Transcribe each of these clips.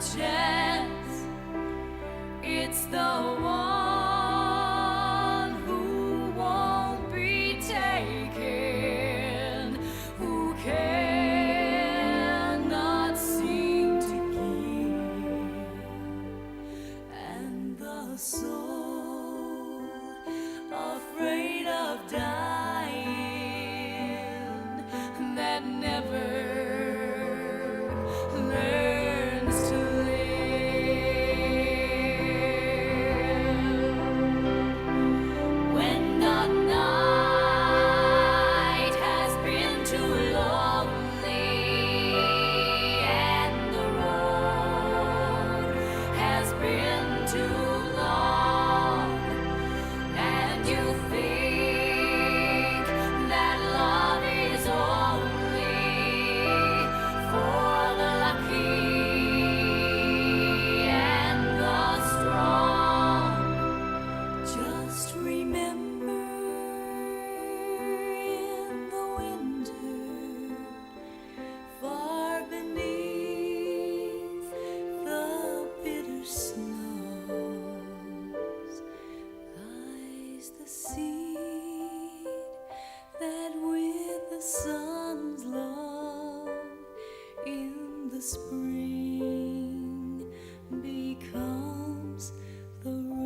chance. It's the one who won't be taken, who cannot seem to give, and the soul afraid of dying that never learns to live. When the night has been too lonely and the road has been too long, and you think that love is only for the lucky and the strong, just remember in the winter, far beneath the bitter snows, lies the seed that with the sun's love in the spring becomes the rose.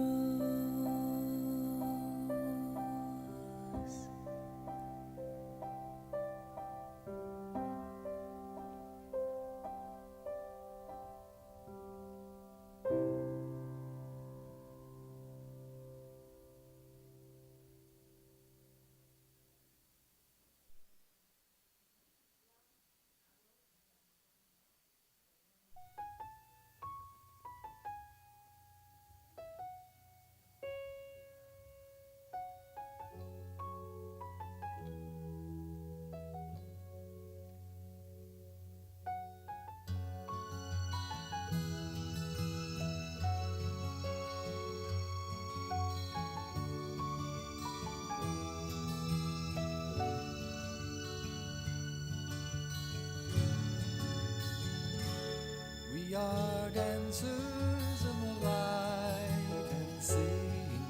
We are dancers in the light and singing.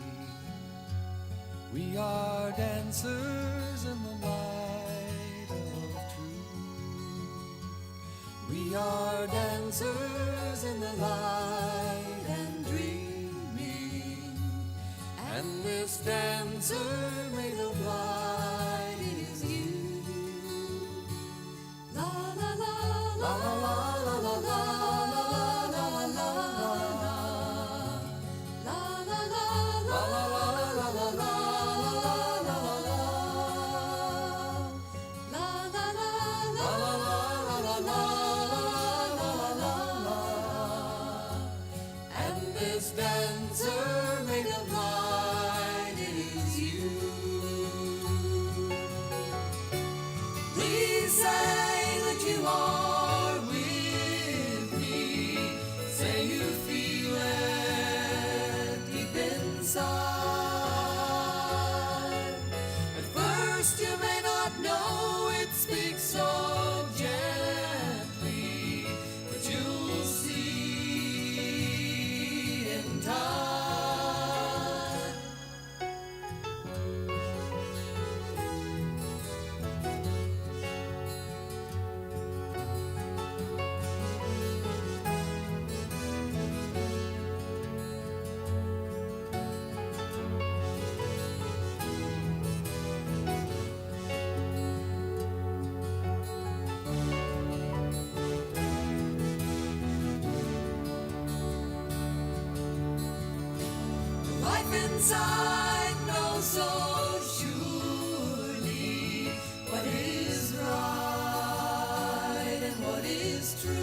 We are dancers in the light of truth. We are dancers in the light and dreaming. And this dancer made of light is you. La la la la la la la la la. Dancer made of light is you. Please say that you are with me. Say you feel it deep inside. At first you may not know it speaks so gently, but you'll see in time. Life inside knows so surely what is right and what is true.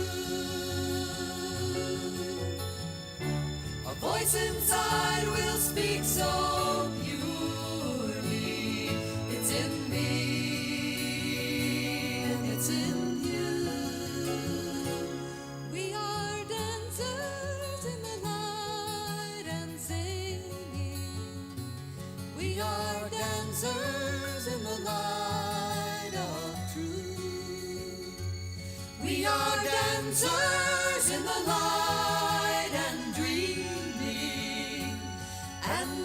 A voice inside will speak so purely. It's in me and it's in you. We are dancers in the light and singing. We are dancers in the light of truth. We are dancers in the light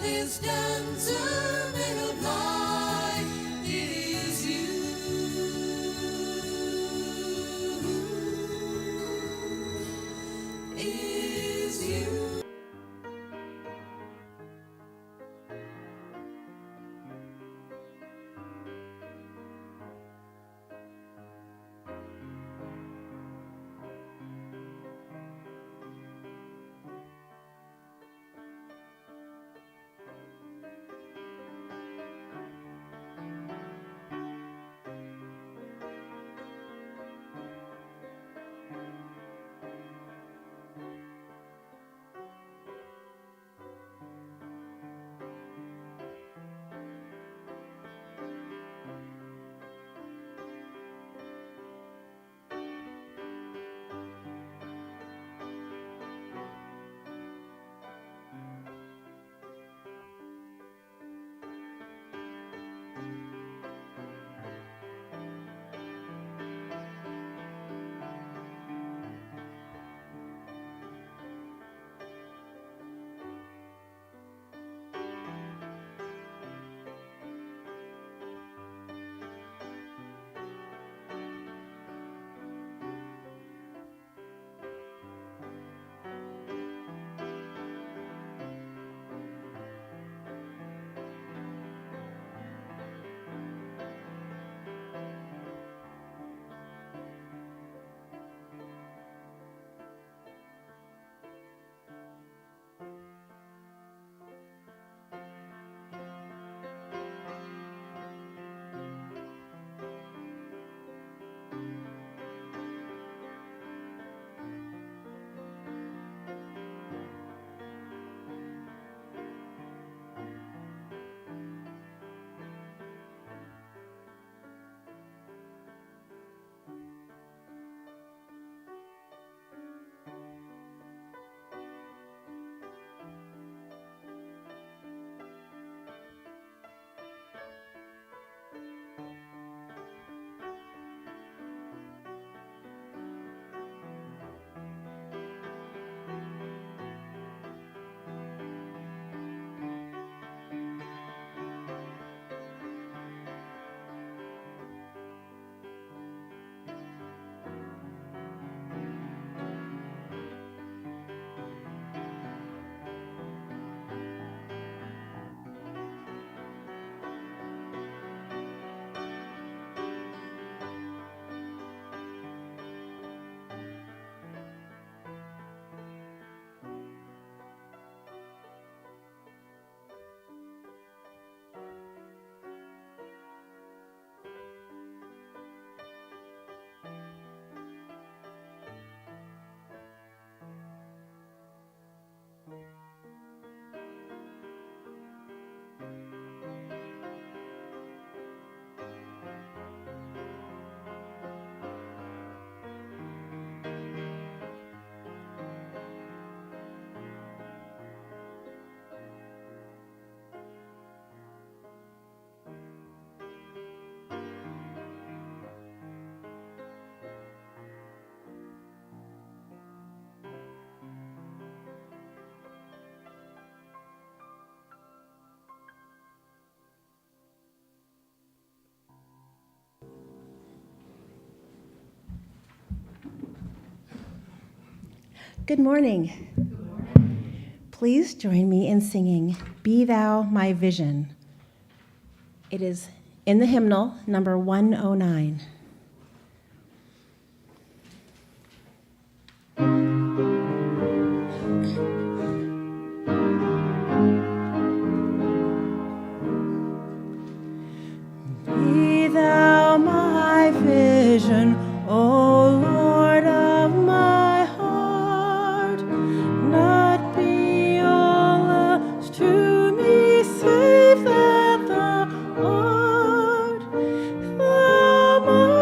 this dancer made of light. It is you. Is you. Good morning. Please join me in singing, Be Thou My Vision. It is in the hymnal, number 109. Be thou my vision, O Lord of my heart. Not be all else to me, save that thou art. Thou my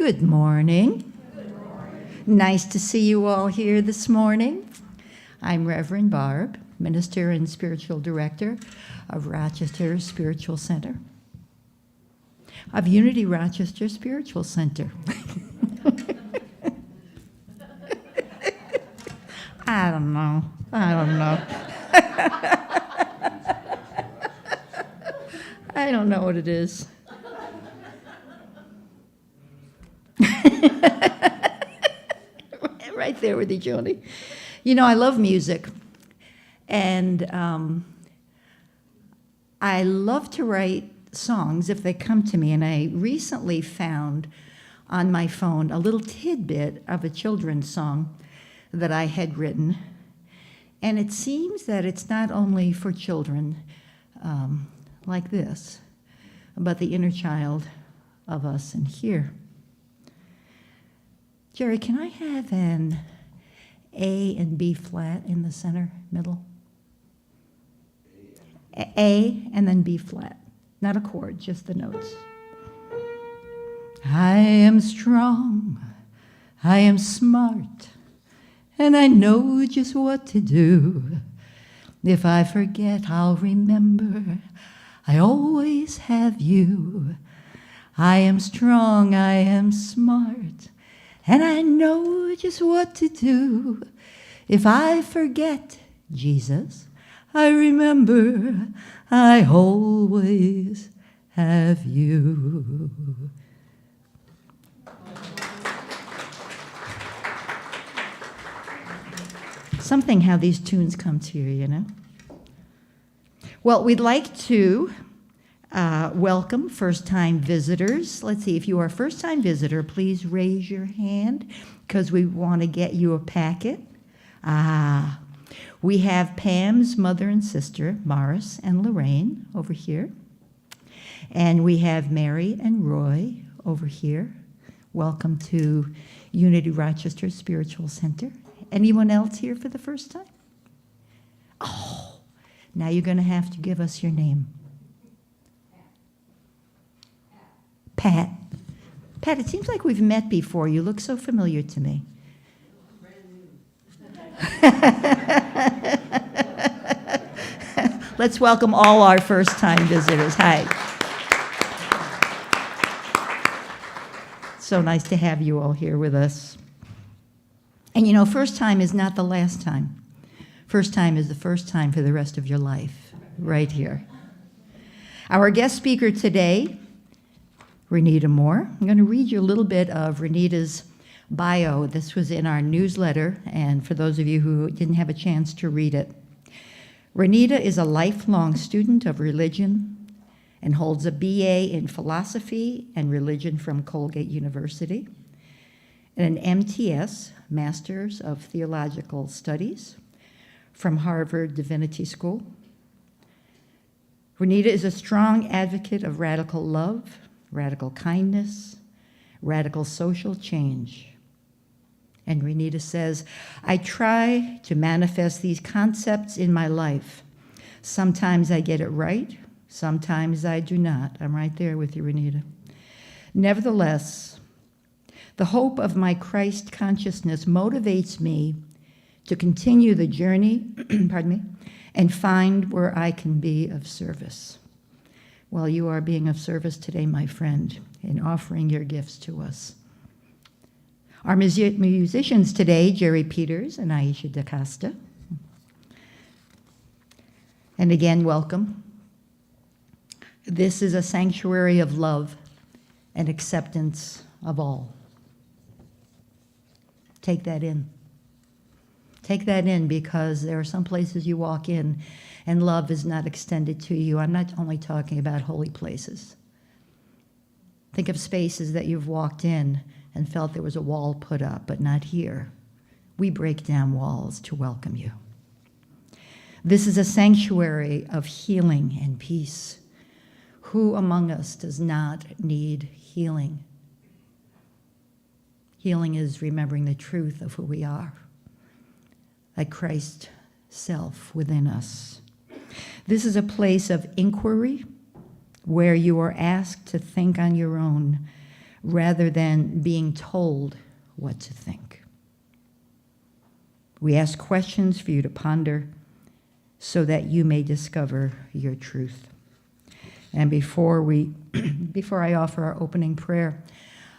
Good morning. Good morning. Nice to see you all here this morning. I'm Reverend Barb, Minister and Spiritual Director of Rochester Spiritual Center. Of Unity Rochester Spiritual Center. I don't know. I don't know what it is. Right there with you, Joni. You know, I love music, and I love to write songs if they come to me, and I recently found on my phone a little tidbit of a children's song that I had written, and it seems that it's not only for children like this, but the inner child of us in here. Jerry, can I have an A and B flat in the center, middle? A and then B flat. Not a chord, just the notes. I am strong, I am smart, and I know just what to do. If I forget, I'll remember, I always have you. I am strong, I am smart, and I know just what to do. If I forget, Jesus, I remember, I always have you. Something how these tunes come to you, you know? Well, we'd like to welcome first-time visitors. Let's see, if you are a first-time visitor, please raise your hand because we want to get you a packet. We have Pam's mother and sister, Morris and Lorraine, over here. And we have Mary and Roy over here. Welcome to Unity Rochester Spiritual Center. Anyone else here for the first time? Oh, now you're going to have to give us your name. Pat. Pat, it seems like we've met before. You look so familiar to me. Let's welcome all our first-time visitors. Hi. So nice to have you all here with us. And you know, first time is not the last time. First time is the first time for the rest of your life, right here. Our guest speaker today, Renita Moore. I'm going to read you a little bit of Renita's bio. This was in our newsletter, and for those of you who didn't have a chance to read it. Renita is a lifelong student of religion and holds a BA in philosophy and religion from Colgate University, and an M.T.S, Masters of Theological Studies, from Harvard Divinity School. Renita is a strong advocate of radical love, radical kindness, radical social change. And Renita says, I try to manifest these concepts in my life. Sometimes I get it right, sometimes I do not. I'm right there with you, Renita. Nevertheless, the hope of my Christ consciousness motivates me to continue the journey, pardon me, and find where I can be of service. Well, you are being of service today, my friend, in offering your gifts to us. Our musicians today, Jerry Peters and Aisha DaCosta. And again, welcome. This is a sanctuary of love and acceptance of all. Take that in. Take that in, because there are some places you walk in and love is not extended to you. I'm not only talking about holy places. Think of spaces that you've walked in and felt there was a wall put up, but not here. We break down walls to welcome you. This is a sanctuary of healing and peace. Who among us does not need healing? Healing is remembering the truth of who we are, like Christ's self within us. This is a place of inquiry where you are asked to think on your own, rather than being told what to think. We ask questions for you to ponder so that you may discover your truth. And before I offer our opening prayer,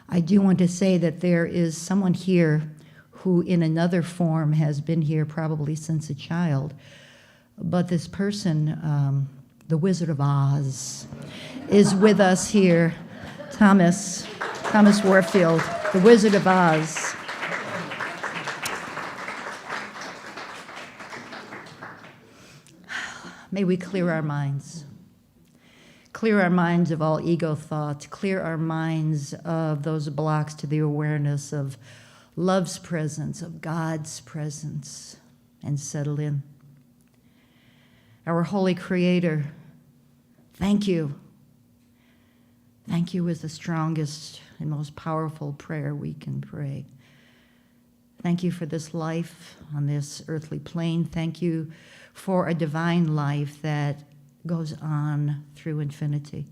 I do want to say that there is someone here who in another form has been here probably since a child. But this person, the Wizard of Oz, is with us here. Thomas Warfield, the Wizard of Oz. May we clear our minds. Clear our minds of all ego thoughts. Clear our minds of those blocks to the awareness of love's presence, of God's presence, and settle in. Our Holy Creator, thank you. Thank you is the strongest and most powerful prayer we can pray. Thank you for this life on this earthly plane. Thank you for a divine life that goes on through infinity.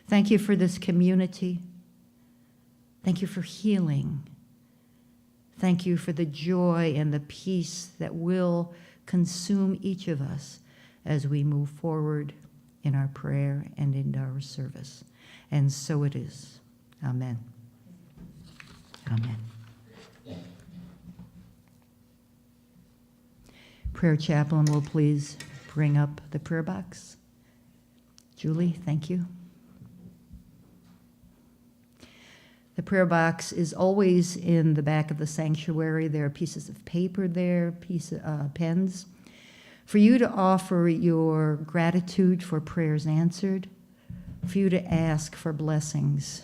Thank you for this community. Thank you for healing. Thank you for the joy and the peace that will consume each of us as we move forward in our prayer and in our service. And so it is. Amen. Amen. Prayer chaplain will please bring up the prayer box. Julie, thank you. The prayer box is always in the back of the sanctuary. There are pieces of paper there, pens, for you to offer your gratitude for prayers answered, for you to ask for blessings.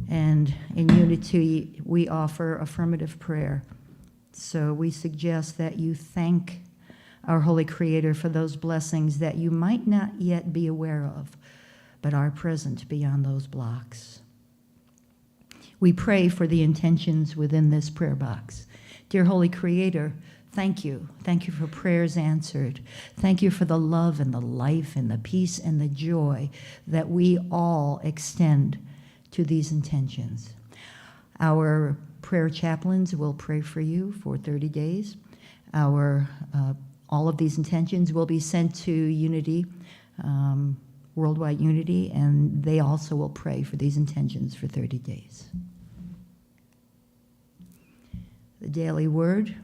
And in unity, we offer affirmative prayer. So we suggest that you thank our Holy Creator for those blessings that you might not yet be aware of, but are present beyond those blocks. We pray for the intentions within this prayer box. Dear Holy Creator, thank you. Thank you for prayers answered. Thank you for the love and the life and the peace and the joy that we all extend to these intentions. Our prayer chaplains will pray for you for 30 days. All of these intentions will be sent to Unity, Worldwide Unity, and they also will pray for these intentions for 30 days. The Daily Word,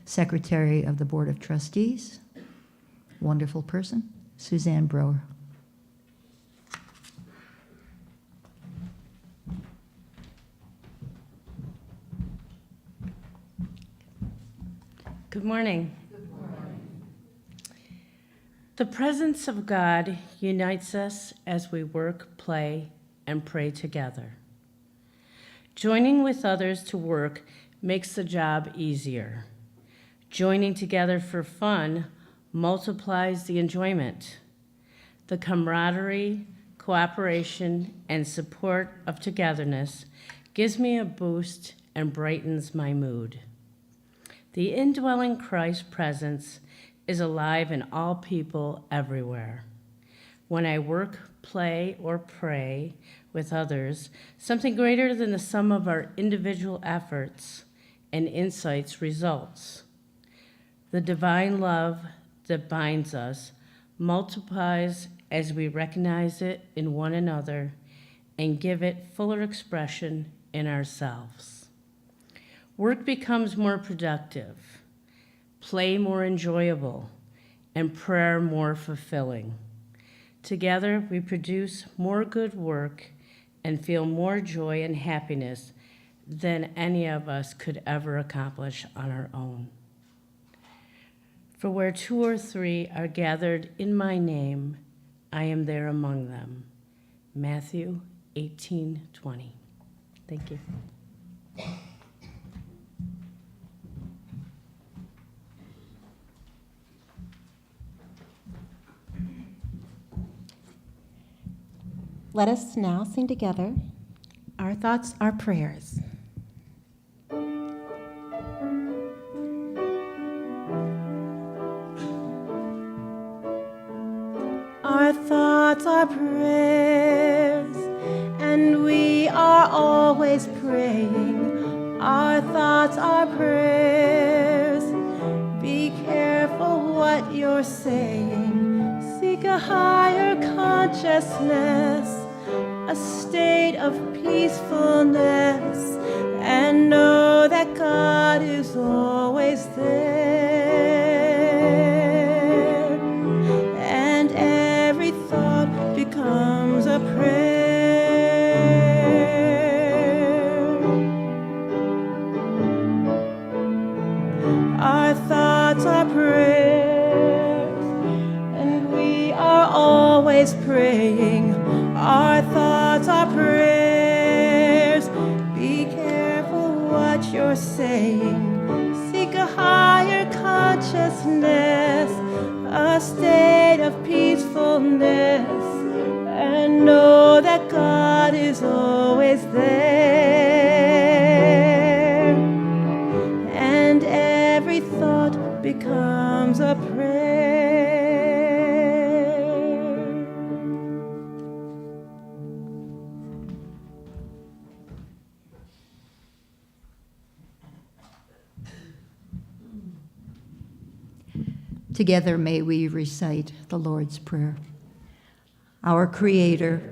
Secretary of the Board of Trustees, wonderful person, Suzanne Brower. Good morning. The presence of God unites us as we work, play, and pray together. Joining with others to work makes the job easier. Joining together for fun multiplies the enjoyment. The camaraderie, cooperation, and support of togetherness gives me a boost and brightens my mood. The indwelling Christ presence is alive in all people everywhere. When I work, play, or pray with others, something greater than the sum of our individual efforts and insights results. The divine love that binds us multiplies as we recognize it in one another and give it fuller expression in ourselves. Work becomes more productive, play more enjoyable, and prayer more fulfilling. Together, we produce more good work and feel more joy and happiness than any of us could ever accomplish on our own. For where 2 or 3 are gathered in my name, I am there among them. Matthew 18:20. Thank you. Let us now sing together Our Thoughts, Our Prayers. Our thoughts are prayers, and and we are always praying. Our thoughts are prayers. Be careful what you're saying. Seek a higher consciousness, a state of peacefulness, and know that God is always there. And every thought becomes a prayer. Our thoughts are prayers, and we are always praying. Our thoughts are prayers. Be careful what you're saying. Seek a higher consciousness, a state of peacefulness, and know that God is always there. And every thought becomes a prayer. Together may we recite the Lord's Prayer. Our Creator,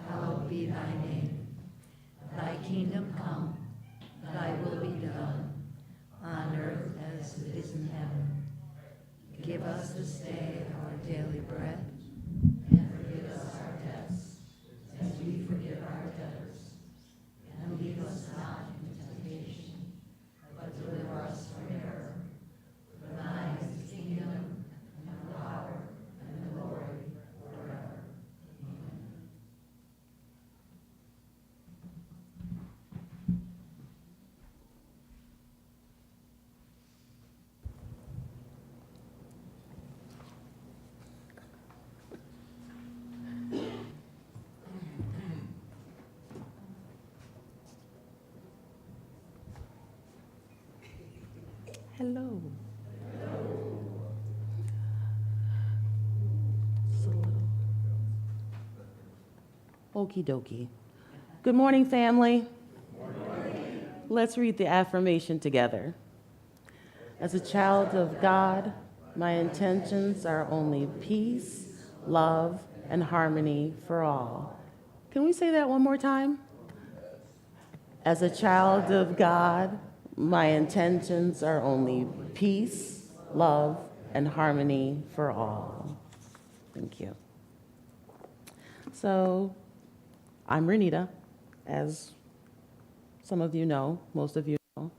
hallowed be thy name. Thy kingdom come, thy will be done, on earth as it is in heaven. Give us this day our daily bread, and forgive us our debts, as we forgive our debtors. And lead us not into temptation, but deliver us from error. For thine is the kingdom, and the power, and the glory, forever. Amen. Hello. Okie dokie. Good morning, family. Let's read the affirmation together. As a child of God, my intentions are only peace, love, and harmony for all. Can we say that one more time? As a child of God, my intentions are only peace, love, and harmony for all. Thank you. So, I'm Renita, as some of you know, most of you know.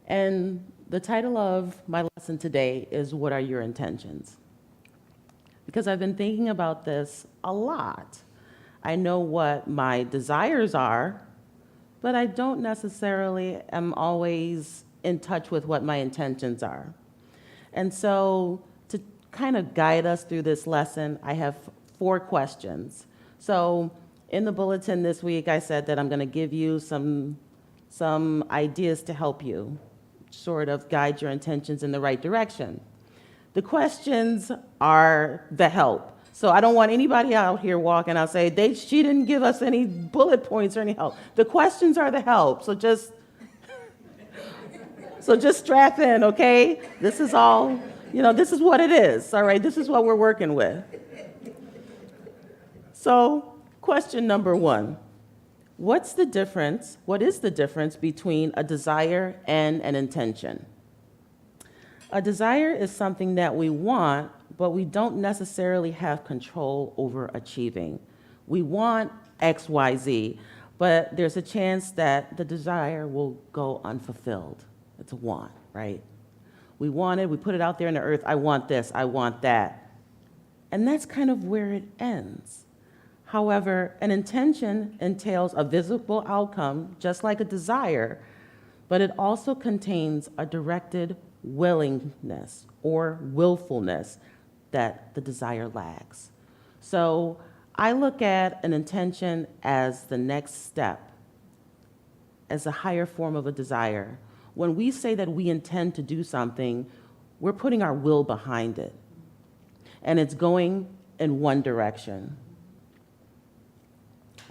And the title of my lesson today is, What Are Your Intentions? Because I've been thinking about this a lot. I know what my desires are, but I don't necessarily am always in touch with what my intentions are. And so to kind of guide us through this lesson, I have 4 questions. So in the bulletin this week, I said that I'm going to give you some ideas to help you sort of guide your intentions in the right direction. The questions are the help. So I don't want anybody out here walking out say, she didn't give us any bullet points or any help. The questions are the help. So just strap in, okay? This is all, this is what it is, all right? This is what we're working with. So question number 1, what is the difference between a desire and an intention? A desire is something that we want, but we don't necessarily have control over achieving. We want X, Y, Z, but there's a chance that the desire will go unfulfilled. It's a want, right? We want it, we put it out there in the earth, I want this, I want that. And that's kind of where it ends. However, an intention entails a visible outcome, just like a desire, but it also contains a directed willingness or willfulness that the desire lacks. So I look at an intention as the next step, as a higher form of a desire. When we say that we intend to do something, we're putting our will behind it, and it's going in one direction.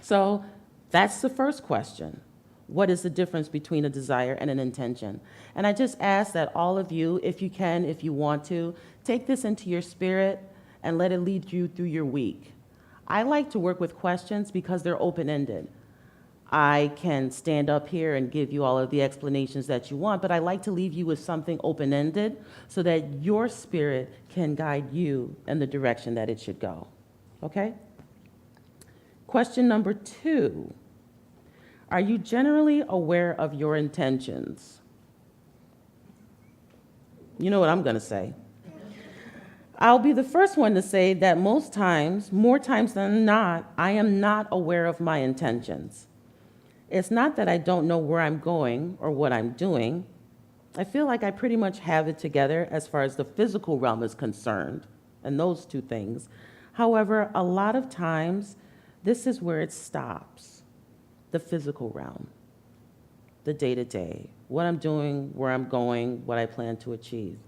So that's the first question. What is the difference between a desire and an intention? And I just ask that all of you, if you can, if you want to, take this into your spirit and let it lead you through your week. I like to work with questions because they're open-ended. I can stand up here and give you all of the explanations that you want, but I like to leave you with something open-ended so that your spirit can guide you in the direction that it should go. Okay? Question number 2. Are you generally aware of your intentions? You know what I'm going to say. I'll be the first one to say that most times, more times than not, I am not aware of my intentions. It's not that I don't know where I'm going or what I'm doing. I feel like I pretty much have it together as far as the physical realm is concerned, and those two things. However, a lot of times, this is where it stops, the physical realm, the day-to-day, what I'm doing, where I'm going, what I plan to achieve.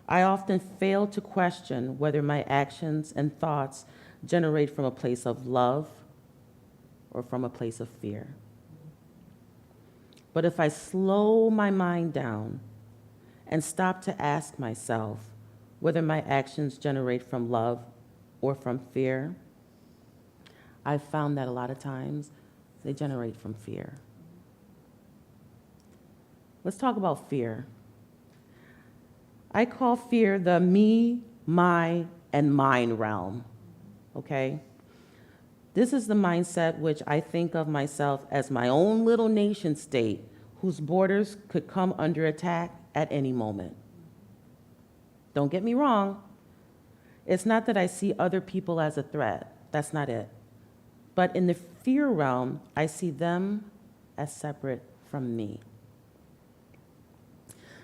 I often fail to question whether my actions and thoughts generate from a place of love or from a place of fear. But if I slow my mind down and stop to ask myself whether my actions generate from love or from fear, I've found that a lot of times they generate from fear. Let's talk about fear. I call fear the me, my, and mine realm, okay? This is the mindset which I think of myself as my own little nation state whose borders could come under attack at any moment. Don't get me wrong. It's not that I see other people as a threat. That's not it. But in the fear realm, I see them as separate from me.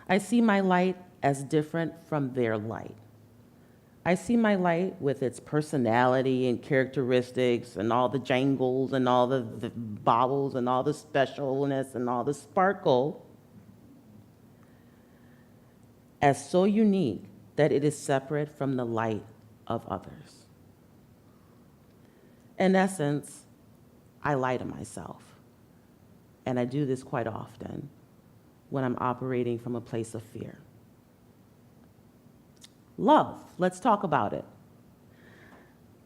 I see my light as different from their light. I see my light with its personality and characteristics and all the jangles and all the baubles and all the specialness and all the sparkle as so unique that it is separate from the light of others. In essence, I lie to myself, and I do this quite often when I'm operating from a place of fear. Love, let's talk about it.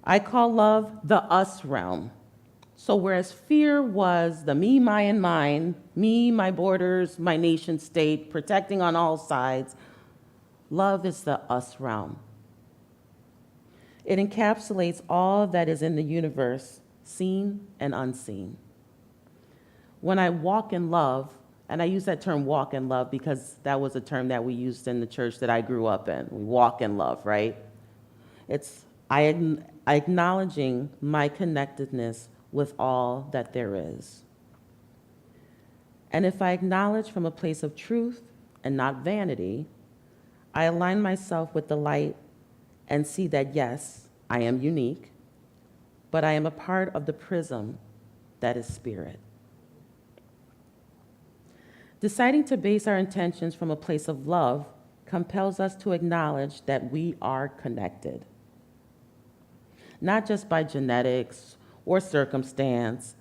I call love the us realm. So whereas fear was the me, my, and mine, me, my borders, my nation state, protecting on all sides, love is the us realm. It encapsulates all that is in the universe, seen and unseen. When I walk in love, and I use that term walk in love because that was a term that we used in the church that I grew up in. We walk in love, right? It's I acknowledging my connectedness with all that there is. And if I acknowledge from a place of truth and not vanity, I align myself with the light and see that, yes, I am unique, but I am a part of the prism that is spirit. Deciding to base our intentions from a place of love compels us to acknowledge that we are connected, not just by genetics or circumstance,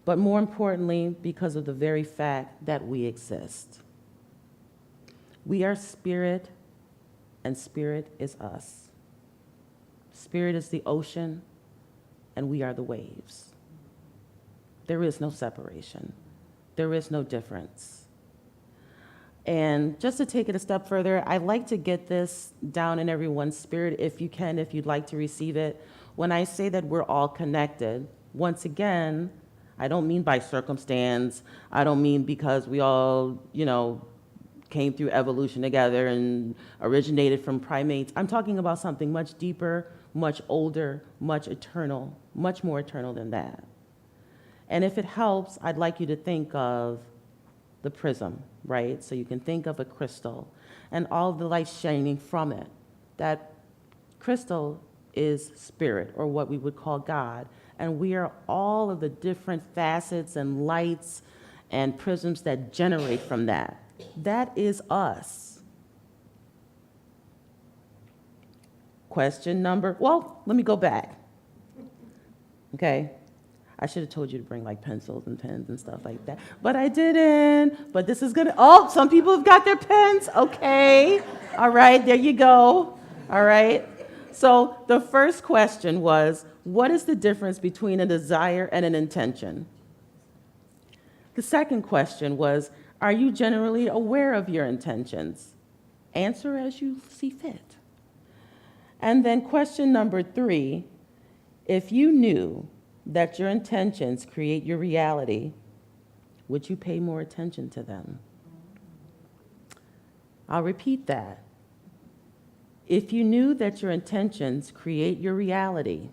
but more importantly, because of the very fact that we exist. We are spirit, and spirit is us. Spirit is the ocean, and we are the waves. There is no separation. There is no difference. And just to take it a step further, I'd like to get this down in everyone's spirit, if you can, if you'd like to receive it. When I say that we're all connected, once again, I don't mean by circumstance. I don't mean because we all, came through evolution together and originated from primates. I'm talking about something much deeper, much older, much eternal, much more eternal than that. And if it helps, I'd like you to think of the prism, right? So you can think of a crystal and all the light shining from it. That crystal is spirit, or what we would call God. And we are all of the different facets and lights and prisms that generate from that. That is us. Let me go back. Okay. I should have told you to bring like pencils and pens and stuff like that, but I didn't. But this is gonna, oh, some people have got their pens. Okay, all right, there you go. All right. So the first question was, what is the difference between a desire and an intention? The second question was, are you generally aware of your intentions? Answer as you see fit. And then question number 3, if you knew that your intentions create your reality, would you pay more attention to them? I'll repeat that. If you knew that your intentions create your reality,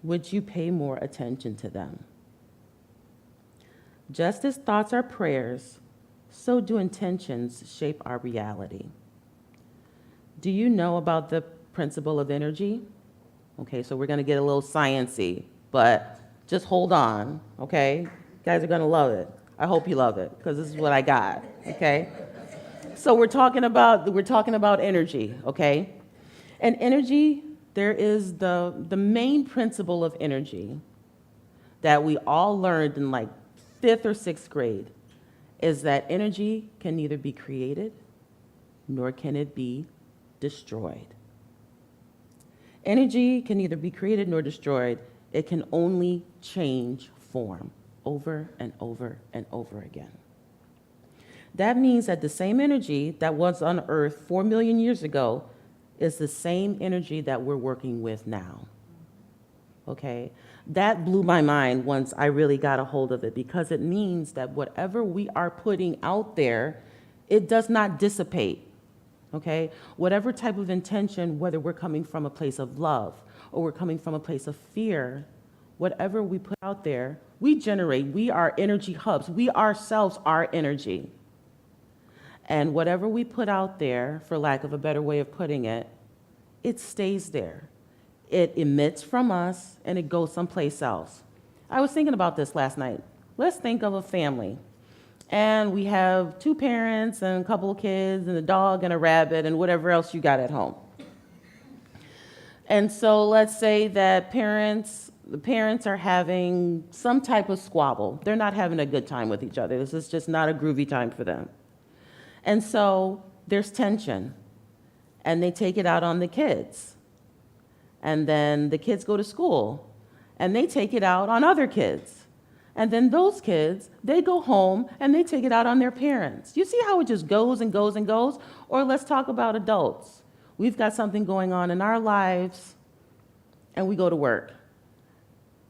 would you pay more attention to them? Just as thoughts are prayers, so do intentions shape our reality. Do you know about the principle of energy? Okay, so we're going to get a little sciencey, but just hold on, okay? You guys are going to love it. I hope you love it, because this is what I got, okay? So we're talking about energy, okay? And energy, there is the main principle of energy that we all learned in like 5th or 6th grade is that energy can neither be created nor can it be destroyed. Energy can neither be created nor destroyed. It can only change form over and over and over again. That means that the same energy that was on Earth 4 million years ago is the same energy that we're working with now. Okay? That blew my mind once I really got a hold of it, because it means that whatever we are putting out there, it does not dissipate. Okay? Whatever type of intention, whether we're coming from a place of love or we're coming from a place of fear, whatever we put out there, we generate. We are energy hubs. We ourselves are energy. And whatever we put out there, for lack of a better way of putting it, it stays there. It emits from us and it goes someplace else. I was thinking about this last night. Let's think of a family. And we have 2 parents and a couple of kids and a dog and a rabbit and whatever else you got at home. And so let's say that the parents are having some type of squabble. They're not having a good time with each other. This is just not a groovy time for them. And so there's tension, and they take it out on the kids. And then the kids go to school, and they take it out on other kids. And then those kids, they go home, and they take it out on their parents. You see how it just goes and goes and goes? Or let's talk about adults. We've got something going on in our lives, and we go to work.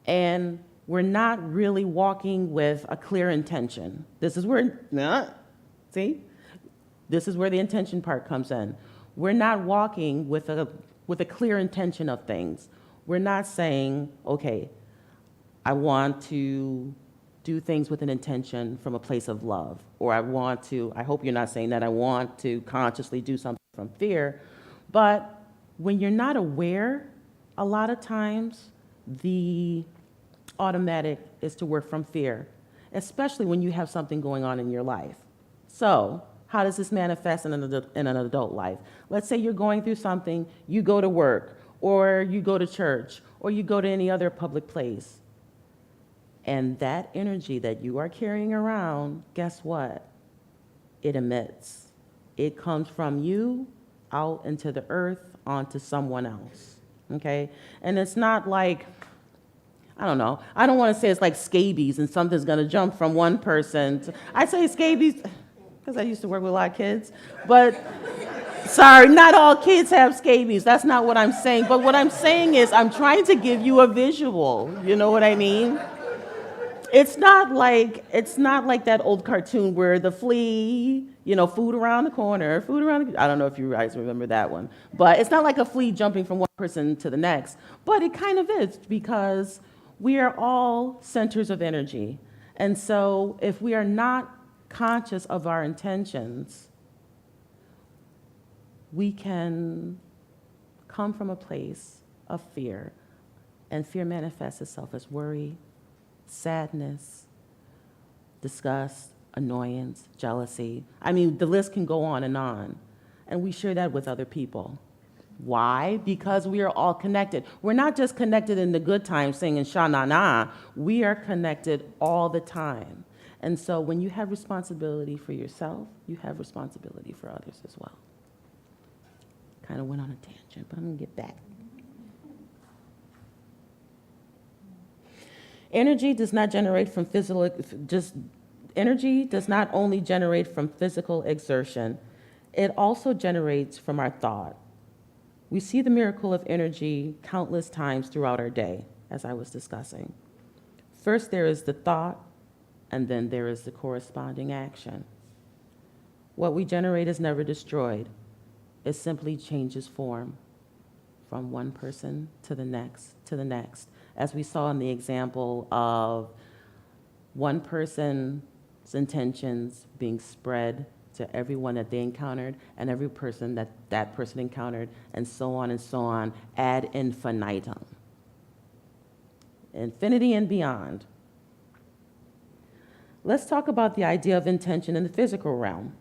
And we're not really walking with a clear intention. This is where, see? This is where the intention part comes in. We're not walking with a clear intention of things. We're not saying, okay, I want to do things with an intention from a place of love, or I hope you're not saying that I want to consciously do something from fear, but when you're not aware, a lot of times the automatic is to work from fear, especially when you have something going on in your life. So, how does this manifest in an adult life? Let's say you're going through something, you go to work, or you go to church, or you go to any other public place. And that energy that you are carrying around, guess what? It emits. It comes from you out into the earth, onto someone else, okay? And it's not like, I don't know, I don't want to say it's like scabies and something's going to jump from one person to, I say scabies, because I used to work with a lot of kids, but sorry, not all kids have scabies. That's not what I'm saying. But what I'm saying is I'm trying to give you a visual. You know what I mean? It's not like that old cartoon where the flea, food around the corner, I don't know if you guys remember that one. But it's not like a flea jumping from one person to the next. But it kind of is, because we are all centers of energy. And so if we are not conscious of our intentions, we can come from a place of fear, and fear manifests itself as worry, sadness, disgust, annoyance, jealousy. I mean, the list can go on, and we share that with other people. Why? Because we are all connected. We're not just connected in the good times singing sha-na-na. We are connected all the time. And so when you have responsibility for yourself, you have responsibility for others as well. Kind of went on a tangent, but I'm going to get back. Energy does not generate from energy does not only generate from physical exertion, it also generates from our thought. We see the miracle of energy countless times throughout our day, as I was discussing. First, there is the thought, and then there is the corresponding action. What we generate is never destroyed. It simply changes form from one person to the next, as we saw in the example of one person's intentions being spread to everyone that they encountered and every person that that person encountered, and so on, ad infinitum. Infinity and beyond. Let's talk about the idea of intention in the physical realm.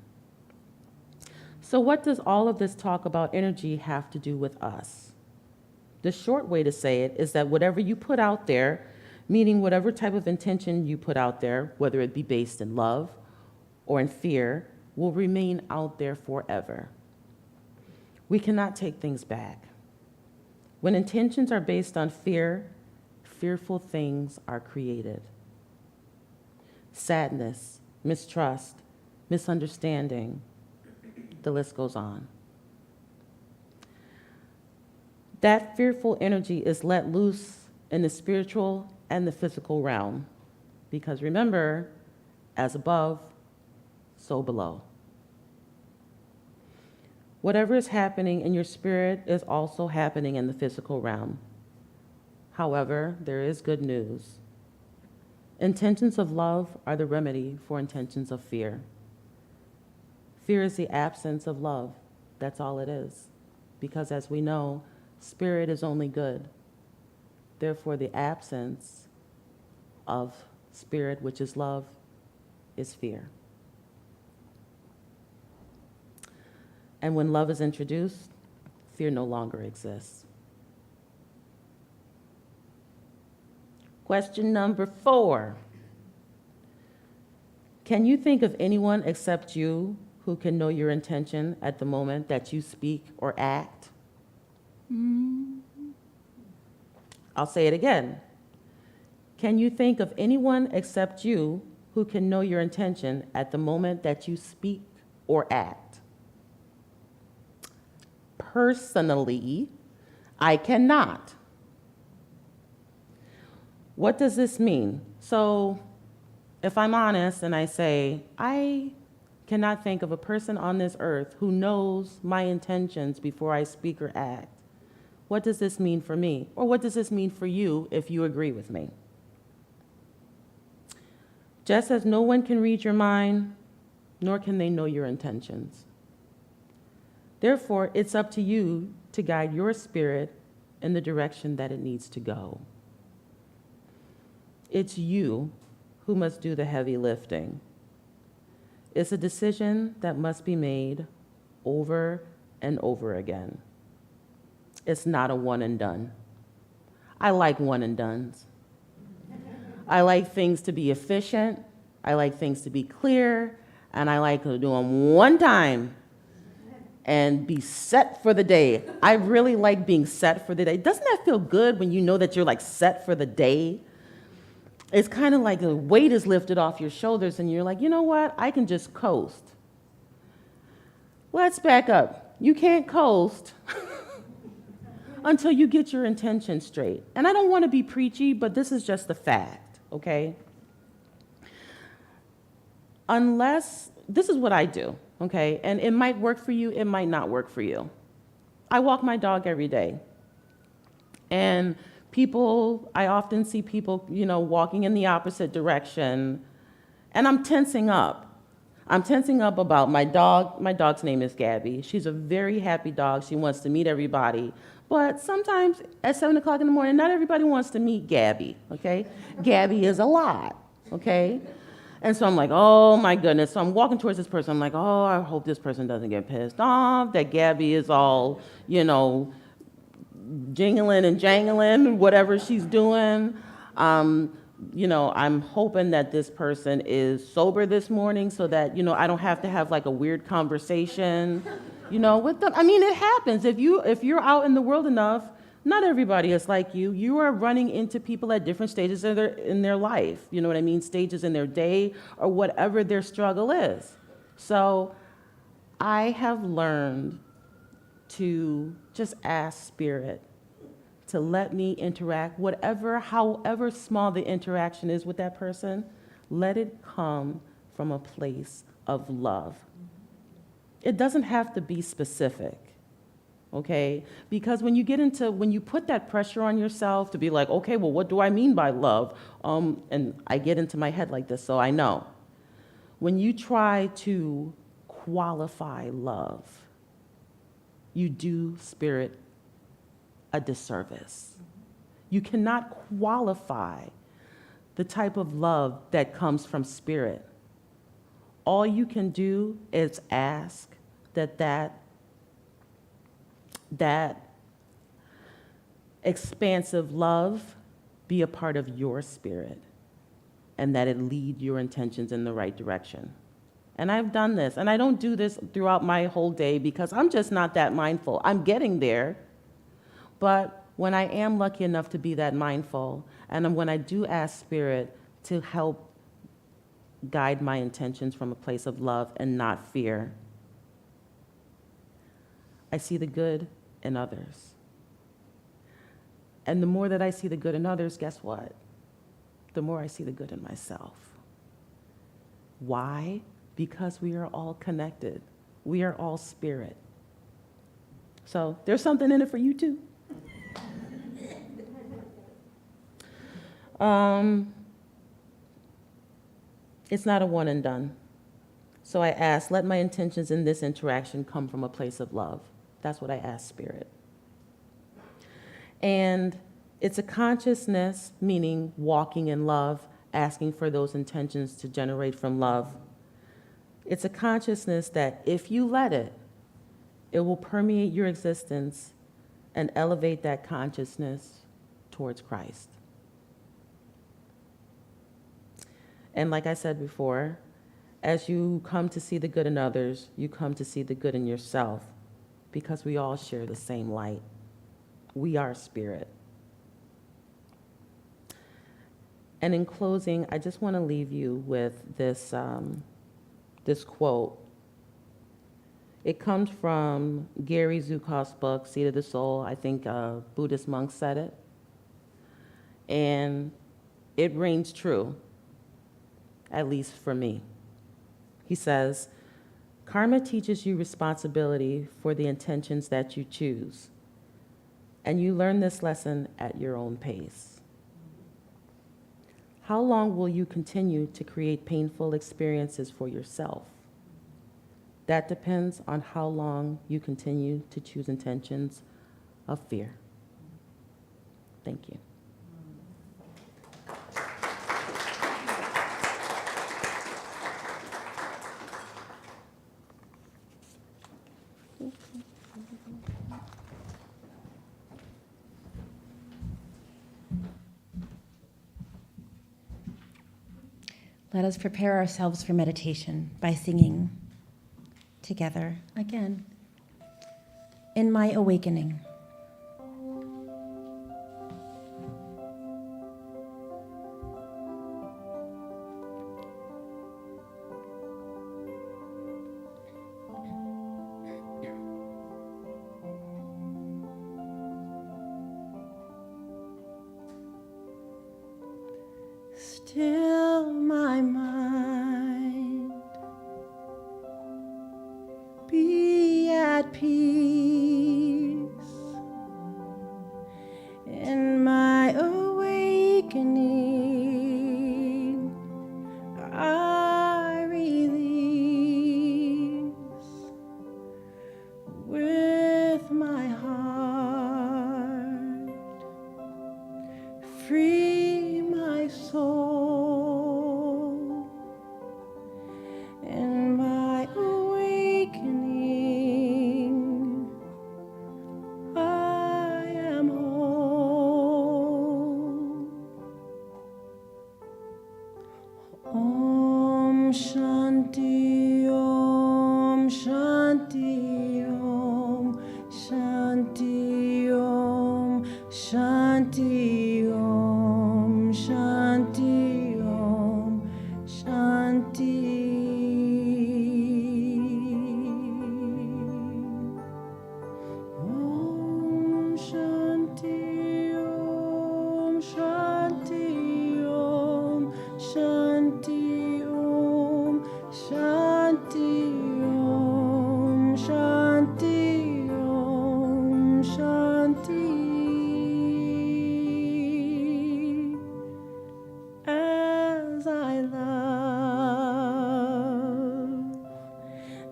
So what does all of this talk about energy have to do with us? The short way to say it is that whatever you put out there, meaning whatever type of intention you put out there, whether it be based in love or in fear, will remain out there forever. We cannot take things back. When intentions are based on fear, fearful things are created. Sadness, mistrust, misunderstanding, the list goes on. That fearful energy is let loose in the spiritual and the physical realm, because remember, as above, so below. Whatever is happening in your spirit is also happening in the physical realm. However, there is good news. Intentions of love are the remedy for intentions of fear. Fear is the absence of love. That's all it is. Because as we know, spirit is only good. Therefore, the absence of spirit, which is love, is fear. And when love is introduced, fear no longer exists. Question number 4. Can you think of anyone except you who can know your intention at the moment that you speak or act? I'll say it again. Can you think of anyone except you who can know your intention at the moment that you speak or act? Personally, I cannot. What does this mean? So, if I'm honest and I say, I cannot think of a person on this earth who knows my intentions before I speak or act, what does this mean for me? Or what does this mean for you if you agree with me? Just as no one can read your mind, nor can they know your intentions. Therefore, it's up to you to guide your spirit in the direction that it needs to go. It's you who must do the heavy lifting. It's a decision that must be made over and over again. It's not a one and done. I like one and dones. I like things to be efficient. I like things to be clear. And I like to do them one time and be set for the day. I really like being set for the day. Doesn't that feel good when you know that you're like set for the day? It's kind of like a weight is lifted off your shoulders and you're like, you know what? I can just coast. Let's back up. You can't coast until you get your intention straight. And I don't want to be preachy, but this is just the fact, okay? Unless, this is what I do, okay? And it might work for you, it might not work for you. I walk my dog every day. And I often see people, walking in the opposite direction, and I'm tensing up. I'm tensing up about my dog. My dog's name is Gabby. She's a very happy dog. She wants to meet everybody. But sometimes at 7 o'clock in the morning, not everybody wants to meet Gabby, okay? Gabby is a lot, okay? And so I'm like, oh my goodness. So I'm walking towards this person. I'm like, oh, I hope this person doesn't get pissed off, that Gabby is all, jingling and jangling, whatever she's doing. I'm hoping that this person is sober this morning so that, I don't have to have like a weird conversation, with them. I mean, it happens. If you're out in the world enough, not everybody is like you. You are running into people at different stages in their life. You know what I mean? Stages in their day or whatever their struggle is. So I have learned to just ask Spirit to let me interact, however small the interaction is with that person, let it come from a place of love. It doesn't have to be specific, okay? Because when you put that pressure on yourself to be like, okay, well, what do I mean by love? And I get into my head like this, so I know. When you try to qualify love, you do Spirit a disservice. You cannot qualify the type of love that comes from Spirit. All you can do is ask that expansive love be a part of your spirit and that it lead your intentions in the right direction. And I've done this, and I don't do this throughout my whole day because I'm just not that mindful. I'm getting there, but when I am lucky enough to be that mindful, and when I do ask Spirit to help guide my intentions from a place of love and not fear, I see the good in others. And the more that I see the good in others, guess what? The more I see the good in myself. Why? Because we are all connected. We are all spirit. So there's something in it for you too. It's not a one and done. So I ask, let my intentions in this interaction come from a place of love. That's what I ask Spirit. And it's a consciousness, meaning walking in love, asking for those intentions to generate from love. It's a consciousness that if you let it, it will permeate your existence and elevate that consciousness towards Christ. And like I said before, as you come to see the good in others, you come to see the good in yourself because we all share the same light. We are spirit. And in closing, I just want to leave you with this, this quote. It comes from Gary Zukav's book, Seed of the Soul. I think a Buddhist monk said it. And it reigns true, at least for me. He says, karma teaches you responsibility for the intentions that you choose. And you learn this lesson at your own pace. How long will you continue to create painful experiences for yourself? That depends on how long you continue to choose intentions of fear. Thank you. Let us prepare ourselves for meditation by singing together again. In my awakening. Still my mind, be at peace. In my awakening, I release with my heart, free my soul Shanti Om, Shanti Om, Shanti. Om Shanti Om, Shanti Om, Shanti Om, Shanti Om, Shanti Om, Shanti. As I love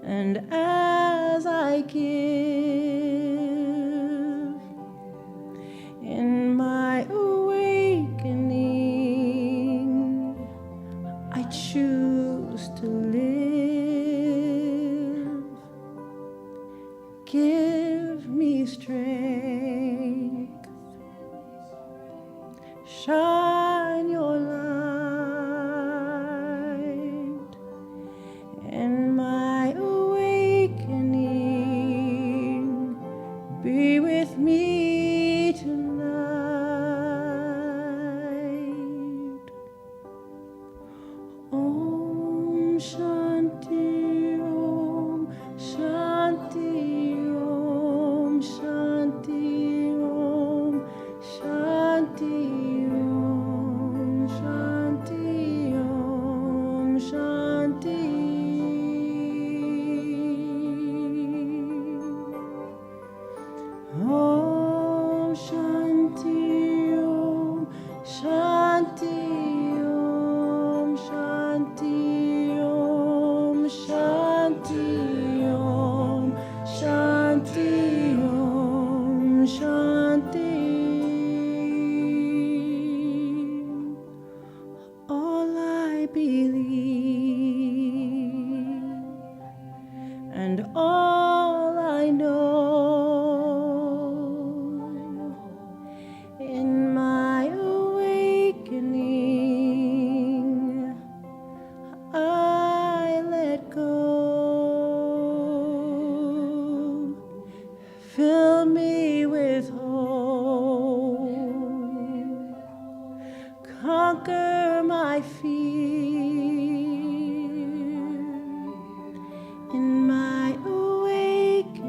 and as I give, in my awakening, I choose to live. Give me strength. Shine your light in my awakening. Be with me tonight. Om Shanti Om, Shanti Om, Shanti Om, Shanti Om, Shanti Om, Shanti. Om Shanti Om, Shanti Om, Shanti Om, Shanti Om, Shanti Om, Shanti. All I believe and all I know, in my awakening, I let go. Fill me with hope. Conquer my fear. In my awakening,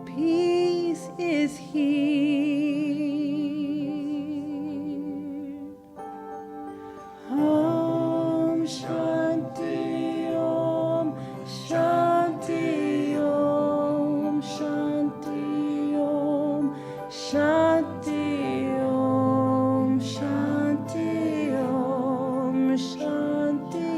peace is here. Om Shanti Om, Shanti Om, Shanti Om, Shanti Om, Shanti Om, Shanti.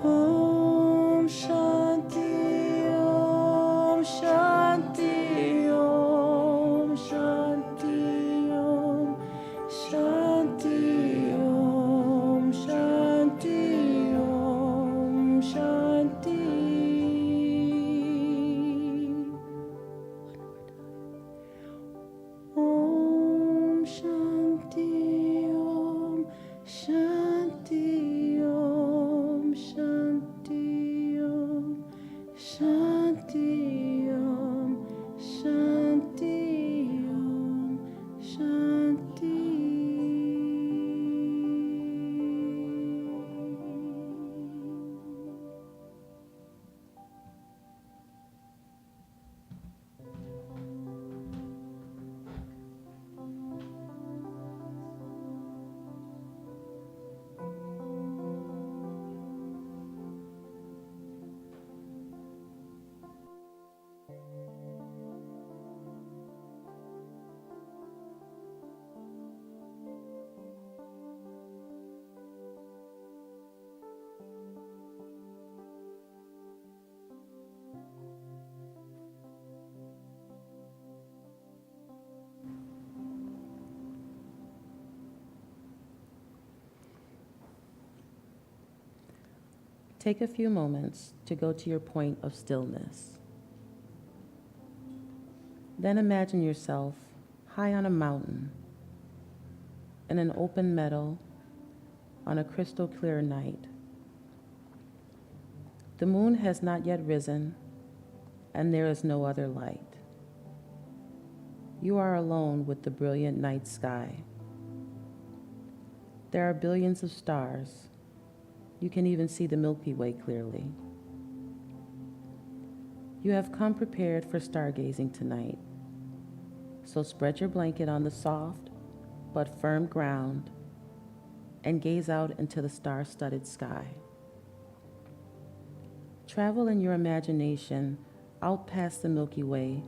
Om Shanti Om, Shanti Om, Shanti Om, Shanti Om, Shanti Om, Shanti. Om Shanti Om, Shanti Om, Shanti Om, Shanti Om, Shanti Om, Shanti. Take a few moments to go to your point of stillness. Then imagine yourself high on a mountain in an open meadow on a crystal clear night. The moon has not yet risen, and there is no other light. You are alone with the brilliant night sky. There are billions of stars. You can even see the Milky Way clearly. You have come prepared for stargazing tonight. So spread your blanket on the soft but firm ground and gaze out into the star-studded sky. Travel in your imagination out past the Milky Way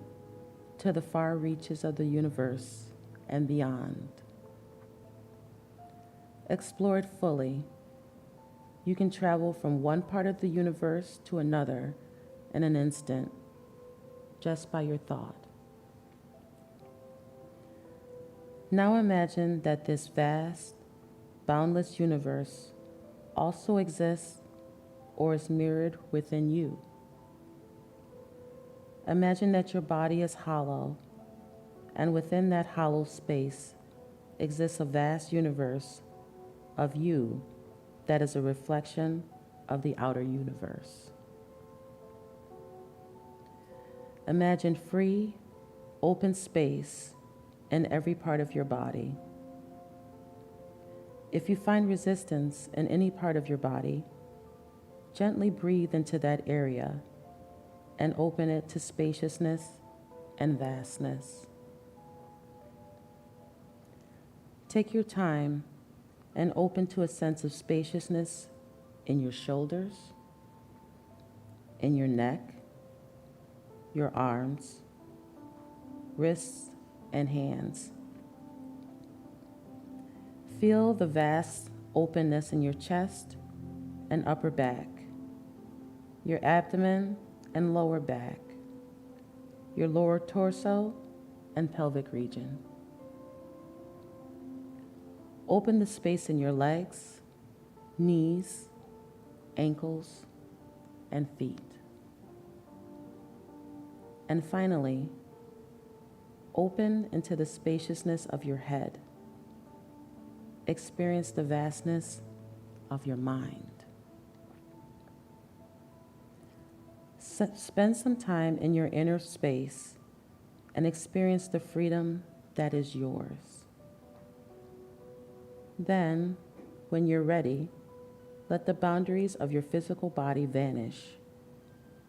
to the far reaches of the universe and beyond. Explore it fully. You can travel from one part of the universe to another in an instant, just by your thought. Now imagine that this vast, boundless universe also exists or is mirrored within you. Imagine that your body is hollow, and within that hollow space exists a vast universe of you that is a reflection of the outer universe. Imagine free, open space in every part of your body. If you find resistance in any part of your body, gently breathe into that area and open it to spaciousness and vastness. Take your time and open to a sense of spaciousness in your shoulders, in your neck, your arms, wrists, and hands. Feel the vast openness in your chest and upper back, your abdomen and lower back, your lower torso and pelvic region. Open the space in your legs, knees, ankles, and feet. And finally, open into the spaciousness of your head. Experience the vastness of your mind. Spend some time in your inner space and experience the freedom that is yours. Then, when you're ready, let the boundaries of your physical body vanish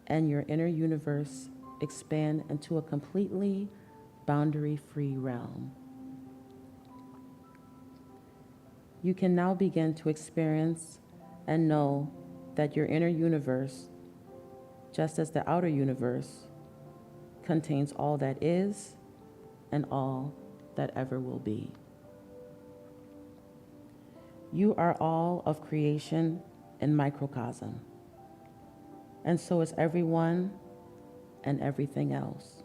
and your inner universe expand into a completely boundary-free realm. You can now begin to experience and know that your inner universe, just as the outer universe, contains all that is and all that ever will be. You are all of creation and microcosm, and so is everyone and everything else.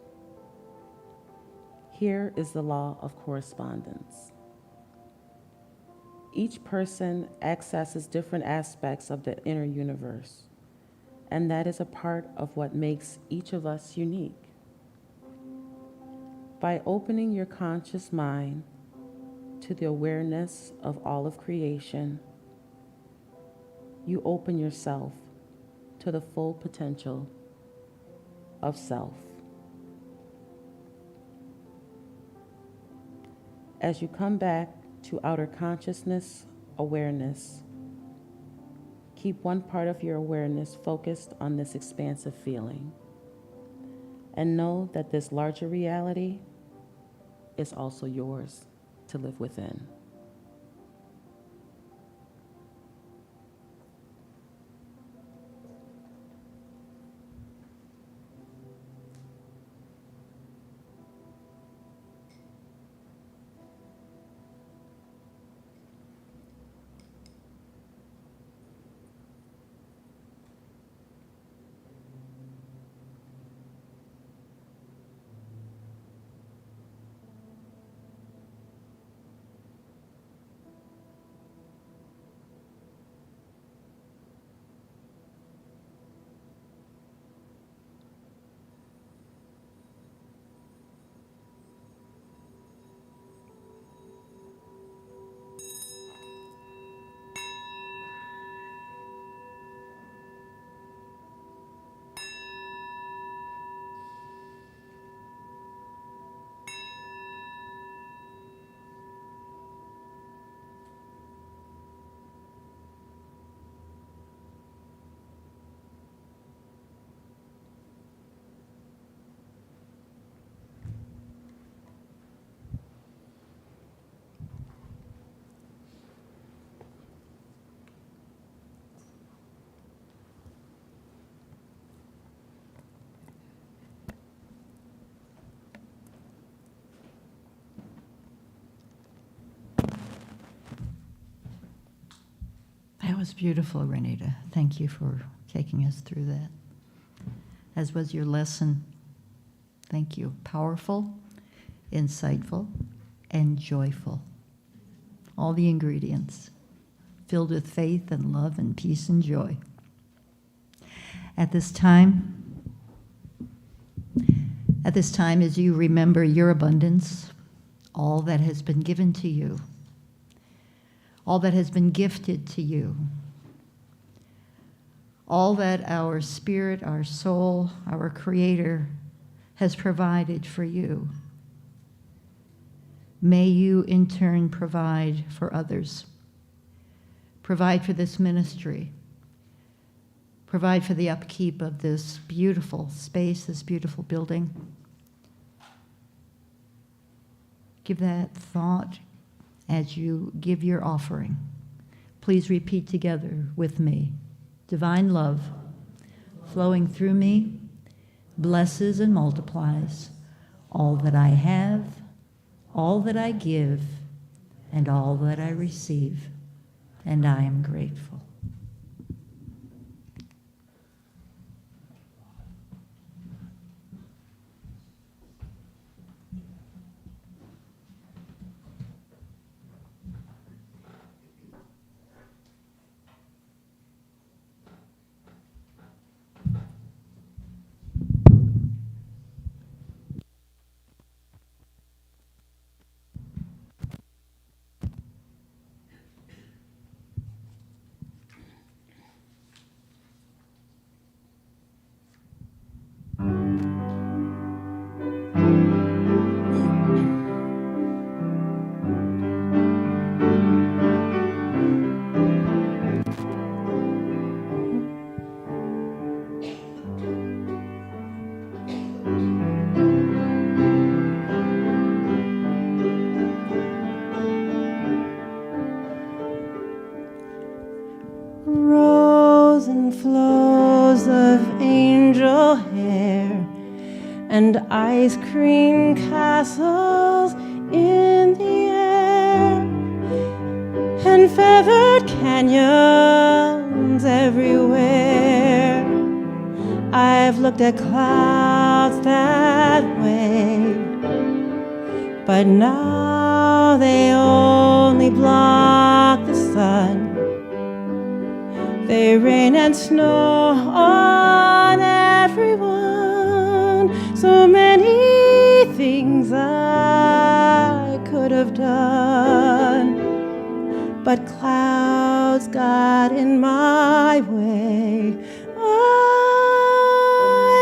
Here is the law of correspondence. Each person accesses different aspects of the inner universe, and that is a part of what makes each of us unique. By opening your conscious mind to the awareness of all of creation, you open yourself to the full potential of self. As you come back to outer consciousness awareness, keep one part of your awareness focused on this expansive feeling, and know that this larger reality is also yours to live within. That was beautiful, Renita. Thank you for taking us through that. As was your lesson. Thank you. Powerful, insightful, and joyful. All the ingredients, filled with faith and love and peace and joy. At this time, as you remember your abundance, all that has been given to you, all that has been gifted to you, all that our spirit, our soul, our Creator has provided for you, may you in turn provide for others. Provide for this ministry. Provide for the upkeep of this beautiful space, this beautiful building. Give that thought as you give your offering. Please repeat together with me. Divine love flowing through me blesses and multiplies all that I have, all that I give, and all that I receive, and I am grateful. Rows and flows of angel hair and ice cream castles in the air and feathered canyons everywhere. I've looked at clouds that way, but now they only block the sun. They rain and snow on everyone. So many things I could have done, but clouds got in my way.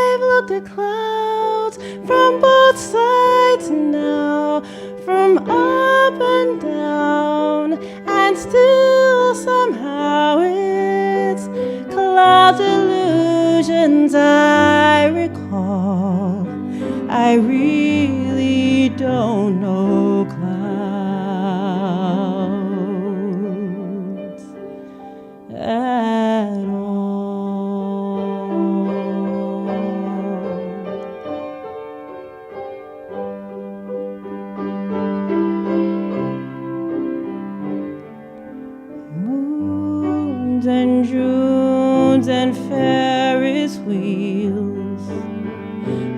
I've looked at clouds from both sides now, from up and down, and still somehow it's cloud illusions I recall. I really don't know clouds at all. Moons and Junes and Ferris wheels,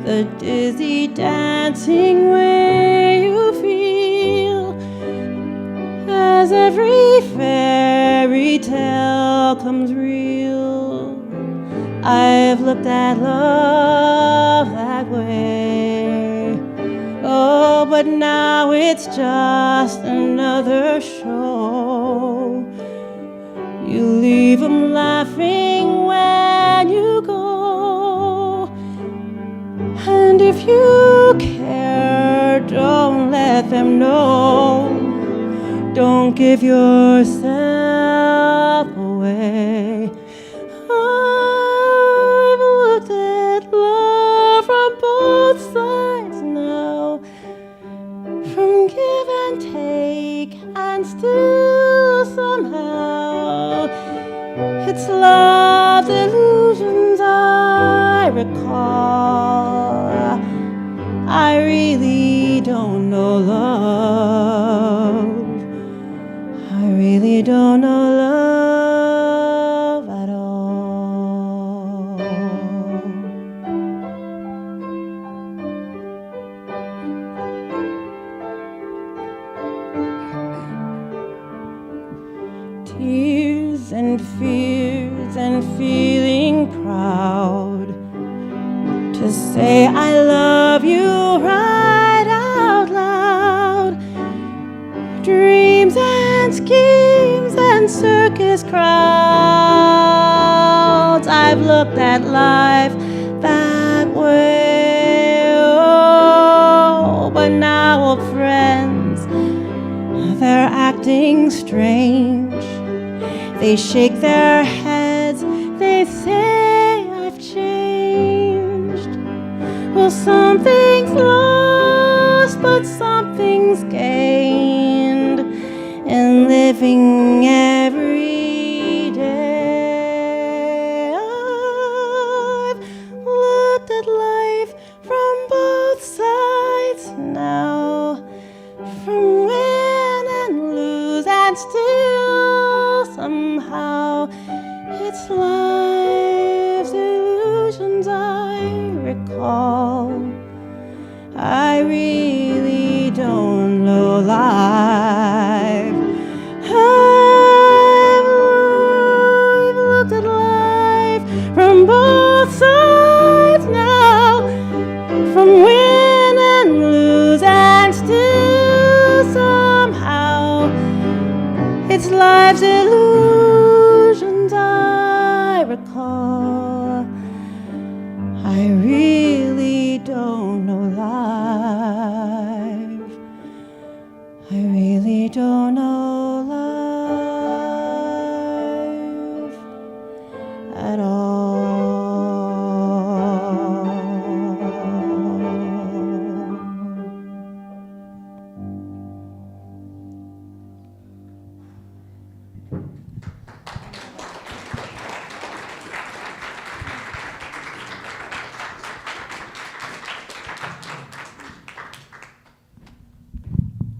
the dizzy dancing way you feel as every fairy tale comes real. I've looked at love that way. Oh, but now it's just another show. You leave them laughing when you go. And if you care, don't let them know. Don't give yourself away. I've looked at love from both sides now, from give and take, and still somehow it's love's illusions I recall. I really don't know love. I really don't know love. feeling proud to say I love you right out loud. Dreams and schemes and circus crowds, I've looked at life that way. Oh, but now old friends, they're acting strange. They shake their heads, they say I've changed. Well, something's lost, but something's gained in living every day. I've looked at life from both sides now, from win and lose, and still somehow it's life's illusions I recall. I really don't know life. I've looked at life from both sides now, from win and lose, and still somehow it's life's illusions I recall. I really don't know life. I really don't know life at all.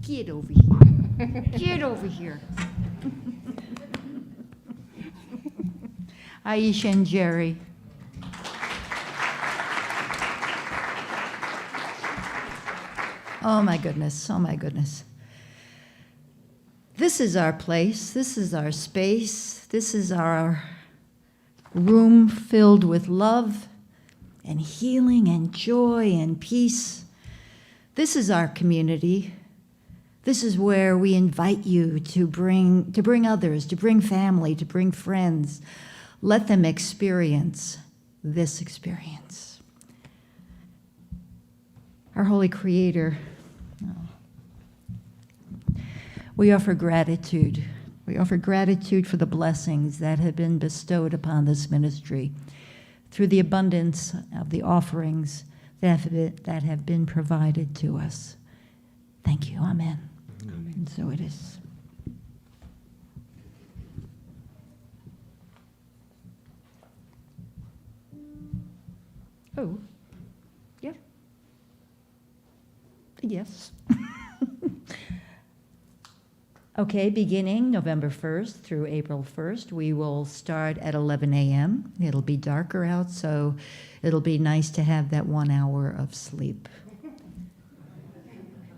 Get over here. Get over here. Aisha and Jerry. Oh my goodness, oh my goodness. This is our place, this is our space, this is our room filled with love and healing and joy and peace. This is our community. This is where we invite you to bring others, to bring family, to bring friends. Let them experience this experience. Our Holy Creator, we offer gratitude. We offer gratitude for the blessings that have been bestowed upon this ministry through the abundance of the offerings that have been provided to us. Thank you. Amen. And so it is. Oh, yeah. Yes. Okay, beginning November 1st through April 1st, we will start at 11 a.m. It'll be darker out, so it'll be nice to have that 1 hour of sleep.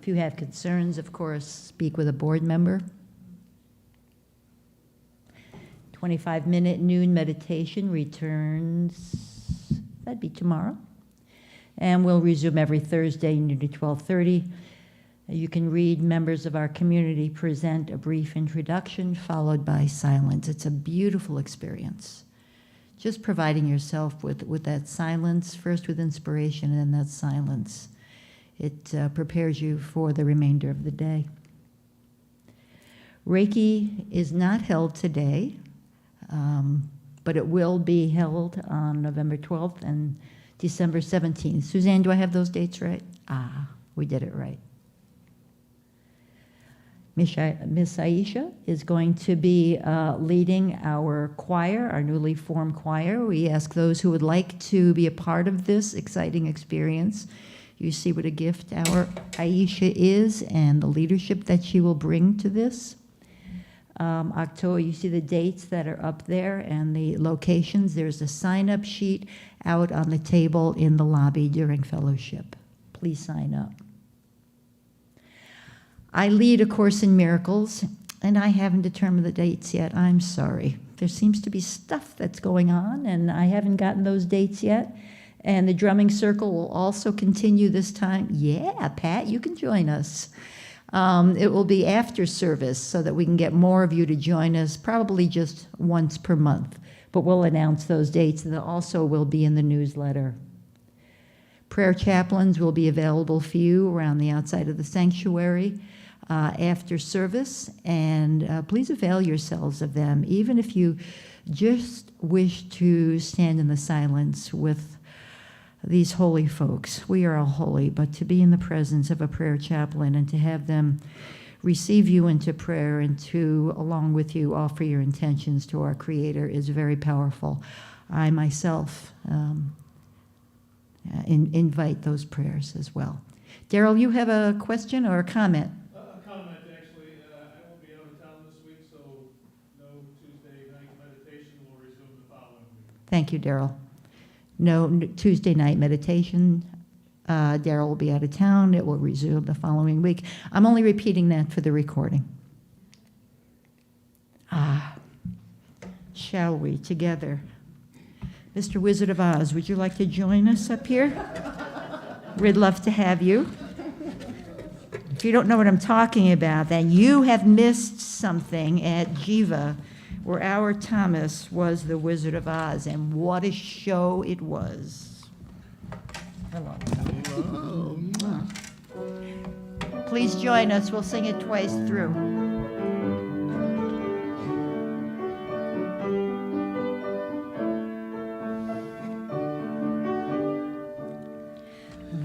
If you have concerns, of course, speak with a board member. 25-minute noon meditation returns, that'd be tomorrow. And we'll resume every Thursday, noon to 12:30. You can read members of our community present a brief introduction followed by silence. It's a beautiful experience. Just providing yourself with that silence, first with inspiration and then that silence. It prepares you for the remainder of the day. Reiki is not held today, but it will be held on November 12th and December 17th. Suzanne, do I have those dates right? Ah, we did it right. Miss Aisha is going to be leading our choir, our newly formed choir. We ask those who would like to be a part of this exciting experience. You see what a gift our Aisha is and the leadership that she will bring to this. October, you see the dates that are up there and the locations. There's a sign-up sheet out on the table in the lobby during fellowship. Please sign up. I lead A Course in Miracles, and I haven't determined the dates yet. I'm sorry, There seems to be stuff that's going on, and I haven't gotten those dates yet. And the drumming circle will also continue this time. Yeah, Pat, you can join us. It will be after service so that we can get more of you to join us, probably just once per month. But we'll announce those dates, and they also will be in the newsletter. Prayer chaplains will be available for you around the outside of the sanctuary after service, and please avail yourselves of them, even if you just wish to stand in the silence with these holy folks. We are all holy, but to be in the presence of a prayer chaplain and to have them receive you into prayer and to, along with you, offer your intentions to our Creator is very powerful. I myself invite those prayers as well. Daryl, you have a question or a comment? A comment, actually. I won't be out of town this week, so no Tuesday night meditation will resume the following week. Thank you, Daryl. No Tuesday night meditation. Daryl will be out of town. It will resume the following week. I'm only repeating that for the recording. Shall we together? Mr. Wizard of Oz, would you like to join us up here? We'd love to have you. If you don't know what I'm talking about, then you have missed something at Jiva, where our Thomas was the Wizard of Oz, and what a show it was. Hello. Please join us. We'll sing it twice through.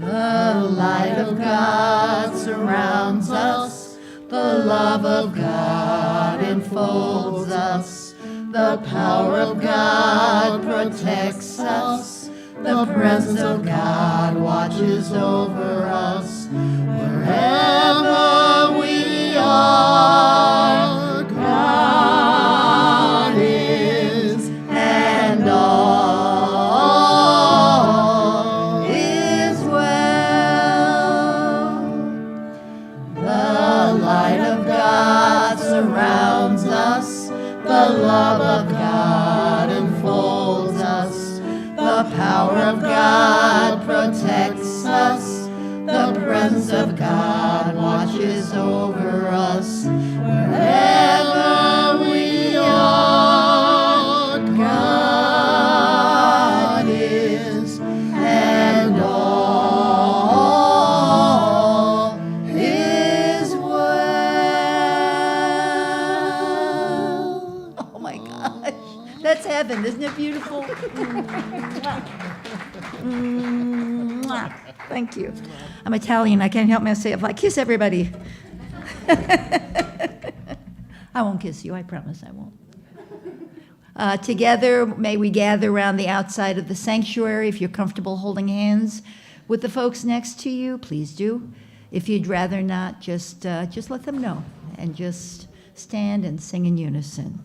The light of God surrounds us, the love of God enfolds us, the power of God protects us, the presence of God watches over us. Wherever we are, God is, and all is well. The light of God surrounds us, the love of God enfolds us, the power of God protects us, the presence of God watches over us. Wherever we are, God is, and all is well. Oh my gosh, that's heaven. Isn't it beautiful? Mwah. Thank you. I'm Italian. I can't help myself. I kiss everybody. I won't kiss you. I promise I won't. Together, may we gather around the outside of the sanctuary. If you're comfortable holding hands with the folks next to you, please do. If you'd rather not, just let them know and just stand and sing in unison.